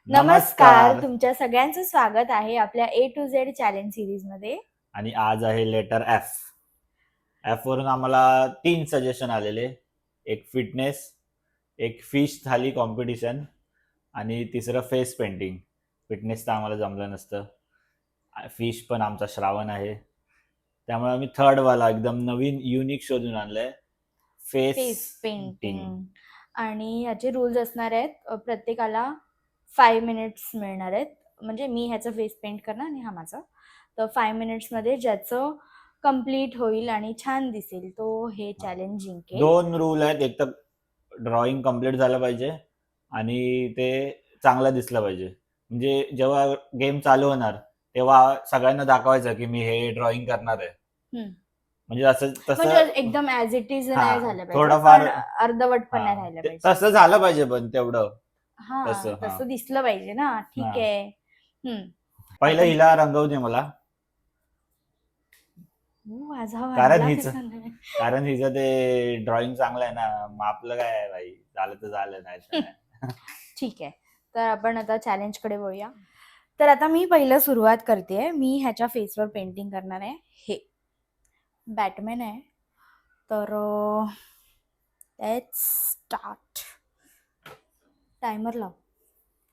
नमस्कार, नमस्कार. तुमच्या सगळ्यांचं स्वागत आहे आपल्या ए टू झेड चॅलेंज सिरीजमध्ये. आणि आज आहे लेटर एफ. एफ वरून आम्हाला 3 सजेशन आलेले. एक फिटनेस, एक फिश थाली कॉम्पिटिशन आणि तिसरं फेस पेंटिंग. फिटनेस तर आम्हाला जमलं नसतं. फिश पण आमचा श्रावण आहे. त्यामुळे आम्ही थर्ड वाला एकदम नवीन युनिक शोधून आणलंय, फेस फेस पेंटिंग. पेंटिंग. आणि याचे रूल्स असणार आहेत, प्रत्येकाला 5 मिनिट्स मिळणार आहेत. म्हणजे मी ह्याचं फेस पेंट करणार आणि हा माझा. तर 5 मिनिट्समध्ये ज्याचं कम्प्लीट होईल आणि छान दिसेल तो हे चॅलेंज जिंकेल. 2 रूल आहेत. एक तर ड्रॉइंग कम्प्लीट झालं पाहिजे आणि ते चांगलं दिसलं पाहिजे. म्हणजे जेव्हा गेम चालू होणार तेव्हा सगळ्यांना दाखवायचं की मी हे ड्रॉइंग करणार आहे. हम्म. म्हणजे असं म्हणजे तसं. एकदम ॲज इट इज हा, नाही झालं पाहिजे, थोडंफार. पण अर्धवट पण हा, नाही राहिलं पाहिजे. तसं झालं पाहिजे पण तेवढं. हा, तसं हा. तसं दिसलं पाहिजे ना. हा. ठीक आहे. पहिलं आपण हिला रंगवू दे मला. माझा कारण वाढला हिचं कसा नाही. कारण हिचं ते ड्रॉइंग चांगलं आहे ना, मग आपलं काय आहे भाई, झालं तर झालं, नाही तर नाही. ठीक आहे, तर आपण आता चॅलेंजकडे वळूया. तर आता मी पहिलं सुरुवात करते. मी ह्याच्या फेसवर पेंटिंग करणार आहे. हे बॅटमॅन आहे. तर लेट्स स्टार्ट. टायमर लाव.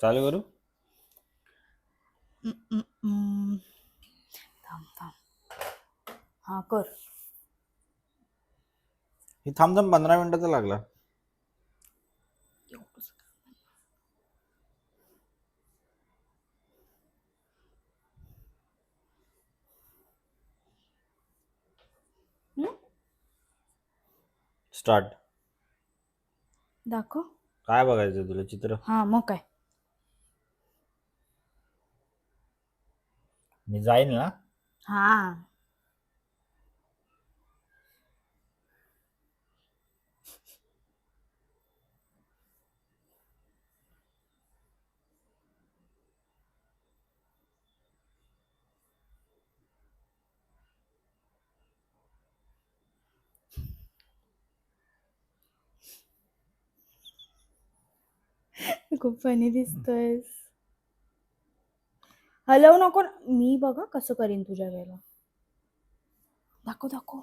चालू करू. थांब थांब. हा कर. हे थांब 15 मिनिटाचा लागला. स्टार्ट. दाखव. काय बघायचं तुला चित्र? हा, मग काय. मी जाईल ना. हा, खूप फनी दिसतोय. हलवू नको. मी बघा कसं करीन तुझ्या वेळेला. दाखव दाखव.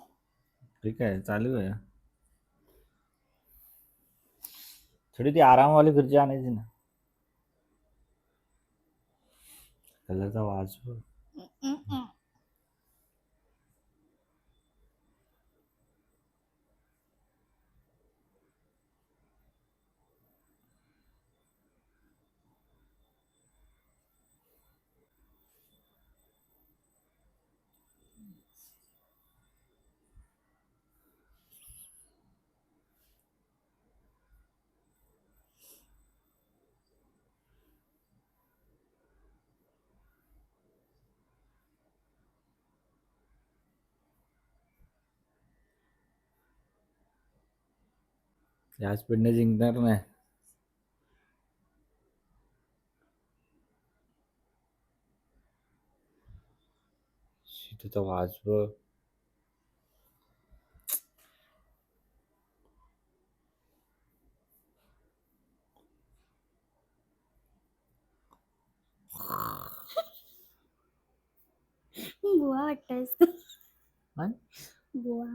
ठीक आहे, चालू आहे. थोडी ती आरामवाली खुर्ची आणायची ना. कलरचा वास. या स्पीडने जिंकणार नाही. तिथं वास बघ. बुवा वाटतस. बुवा.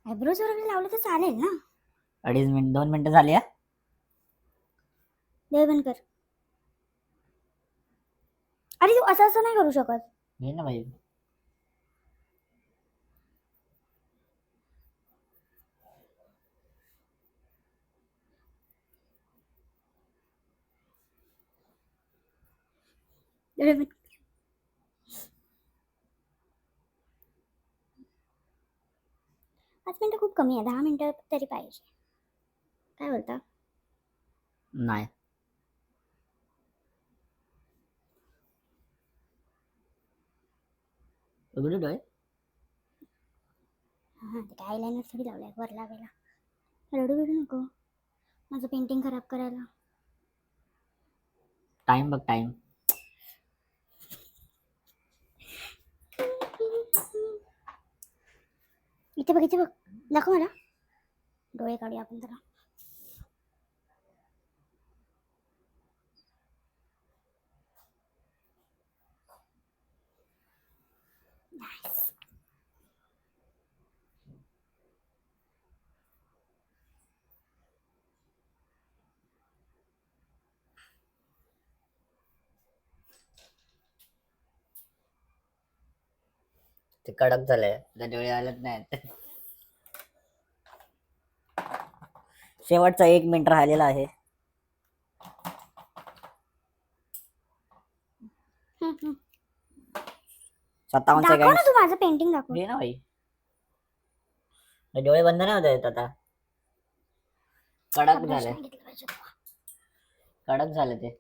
आयब्रोज वगैरे लावलं तर चालेल ना. 2 मिनिटं झाली. दे बंद कर. अरे तू असं असं नाही करू शकत. हे ना भाई. डोळे बंद कर. 5 मिनिटं खूप कमी आहे. 10 मिनिटं तरी पाहिजे. काय बोलता? नाही. उघडू डोळे. हां, ते काय आयलाइनर थोडी लावलंय वर लावायला. रडू बिडू नको माझं पेंटिंग खराब करायला. टाइम बघ, टाइम. इथे बघ, इथे बघ. दाखव मला. डोळे काढूया आपण त्याला. ते कडक झालंय त्या डोळे आलेच नाहीत. शेवटचा 1 मिनिट राहिलेला आहे. 57 दाखव ना सेकंड. तू माझं पेंटिंग दाखव. घे ना भाई. ते डोळे बंद नाही होत आहेत आता. कडक brush झाले. नाही घेतलं पाहिजे. कडक झाले ते.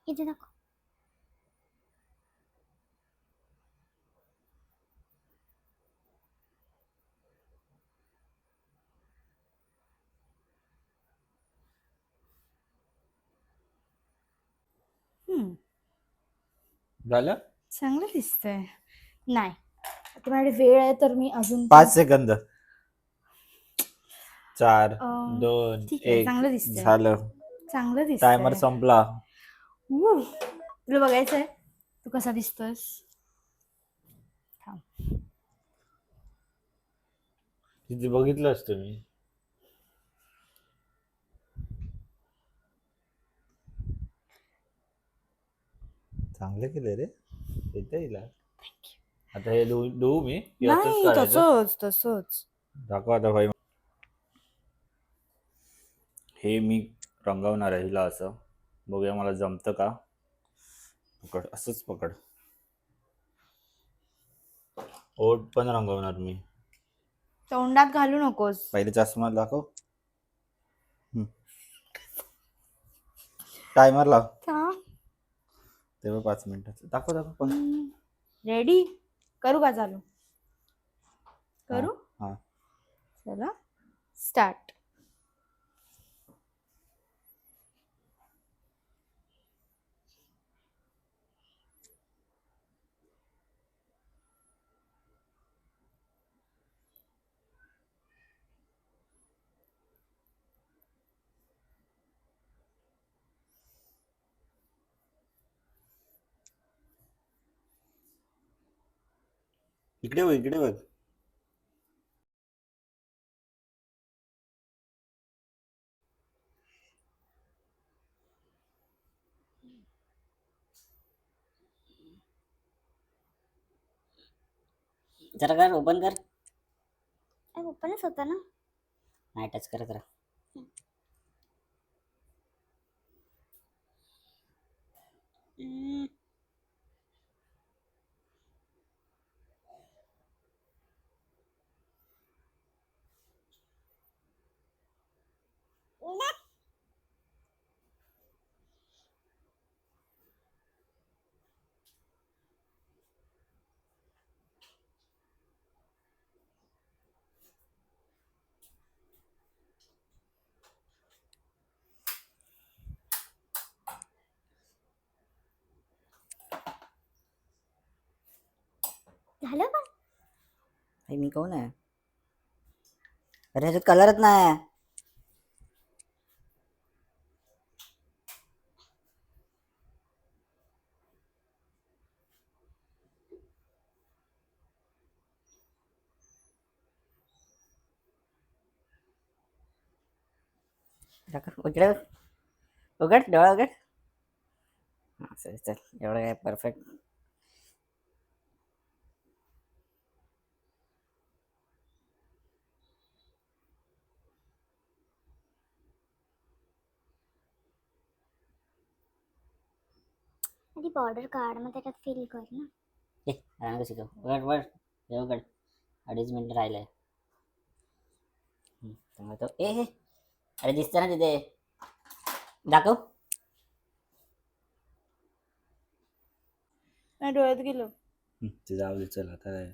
इथे दाखव. हम्म, झालं चांगलं दिसतंय. नाही आता माझ्याकडे वेळ आहे तर मी अजून 5 सेकंद. 4 अं, 2 ठीक आहे, 1 चांगलं दिसतंय. झालं. चांगलं दिसतंय. टायमर संपला. तुला बघायचंय तू कसा दिसतोयस. थांब. किती बघितलंच तुम्ही. चांगलं केलं रे. येतं हिला. आता हे लिहू मी की असंच नाही काढायचं? तसंच दाखव आता भाई. हे मी रंगवणार आहे हिला असं. बघूया मला जमतं का. पकड, असंच पकड. ओठ पण रंगवणार मी. तोंडात घालू नकोस. पहिले चष्मा दाखव. टायमर लाव. तेव्हा 5 मिनिटाचं दाखव दाखव पण. रेडी करू का चालू. करू हा. चला स्टार्ट. इकडे बघ इकडे बघ. जरा कर, ओपन कर. ओपनच होता ना. नाही टच करत राहा. हम्म. झालं पण. भाई मी कोण आहे. अरे ह्याच्यात कलरच नाही. इकडे उघड डोळा उघड. हा चल चल एवढं काय परफेक्ट. आधी बॉर्डर काढ मग त्याच्यात फिल कर ना. ए रांग शिकव. उघड उघड हे उघड. 2.5 मिनिट राहिलंय. त्यामुळे तो हे अरे दिसतं ना तिथे. दाखव. नाही डोळ्यात गेलो. ते जाऊ दे चल आता काय.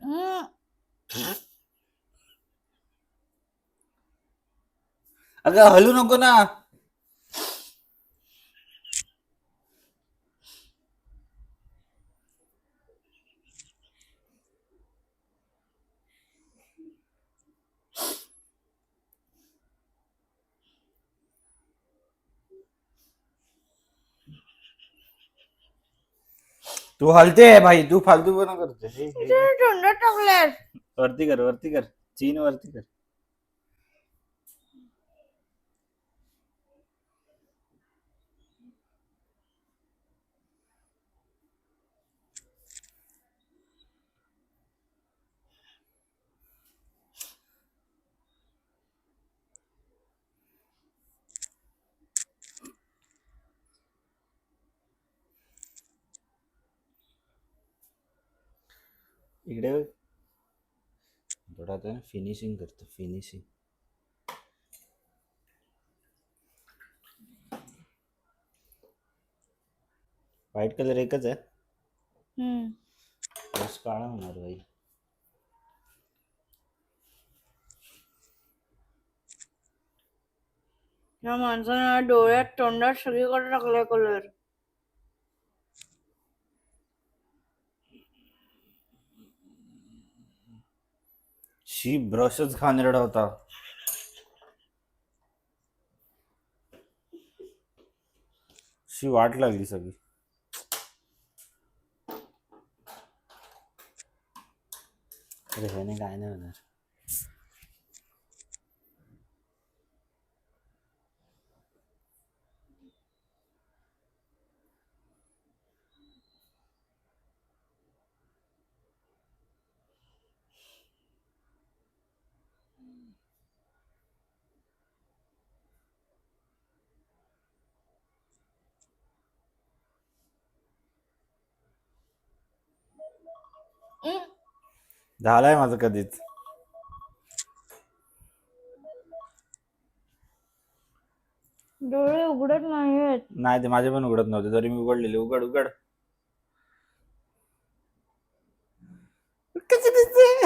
अगं हलू नको ना. तू हलते आहे भाई. तू फालतूपणा करते. तोंडात टाकल्यास. वरती कर वरती कर. चीन वरती कर. इकडे बघ. थोडा आता फिनिशिंग करतो फिनिशिंग. व्हाईट कलर एकच आहे. हम्म. ब्रश काळा होणार भाई. या माणसानं डोळ्यात तोंडात सगळीकडे टाकलाय कलर. शी ब्रशच घाणेरडा होता. शी वाट लागली सगळी. अरे ह्याने काय नाही होणार. झालाय माझं कधीच. डोळे उघडत नाहीयेत. नाही ते माझे पण उघडत नव्हते तरी मी उघडलेले. उघड उघड. कसे दिसते?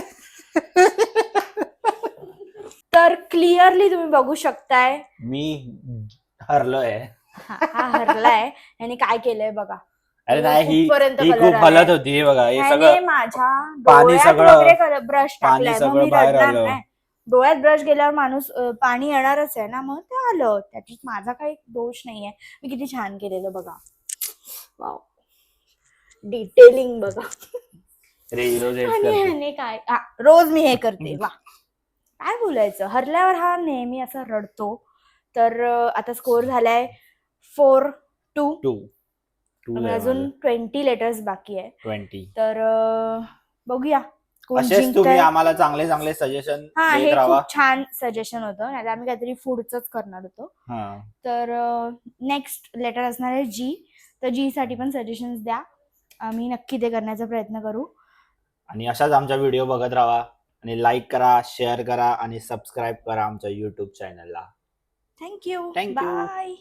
तर क्लिअरली तुम्ही बघू शकताय मी हरलोय. हा हरलाय. याने काय केलंय बघा. अरे नाही ही कुठपर्यंत ही color खूप आलाय. हलत होती. हे बघा हे ह्याने सगळं माझ्या पाणी डोळ्यात सगळं- वगैरे ब्रश पाणी टाकलाय. मग सगळं मी बाहेर रडणार आलं. नाही. डोळ्यात ब्रश गेल्यावर माणूस पाणी येणारच आहे ना. मग ते आलं. त्याच्यात माझा काही दोष नाहीये. मी किती छान केलेलं बघा. वाव डिटेलिंग बघा. रे रोज हेच आणि करते. ह्याने काय रोज मी हे करते. वा काय बोलायचं. हरल्यावर हा नेहमी असा रडतो. तर आता स्कोर झालाय 4-2. 2 अजून 20 लेटर्स बाकी आहे. 20. तर बघूया कोण असेच तुम्ही जिंकतंय. आम्हाला चांगले चांगले सजेशन हा देत हे राहा. खूप छान सजेशन होतं. नाही आम्ही काहीतरी फूडच करणार होतो. हा तर नेक्स्ट लेटर असणार आहे जी. तर जी साठी पण सजेशन्स द्या. आम्ही नक्की ते करण्याचा प्रयत्न करू. आणि अशाच आमच्या व्हिडिओ बघत राहा. आणि लाईक करा, शेअर करा आणि सबस्क्राईब करा आमच्या YouTube चॅनलला. थँक्यू. Thank you. बाय.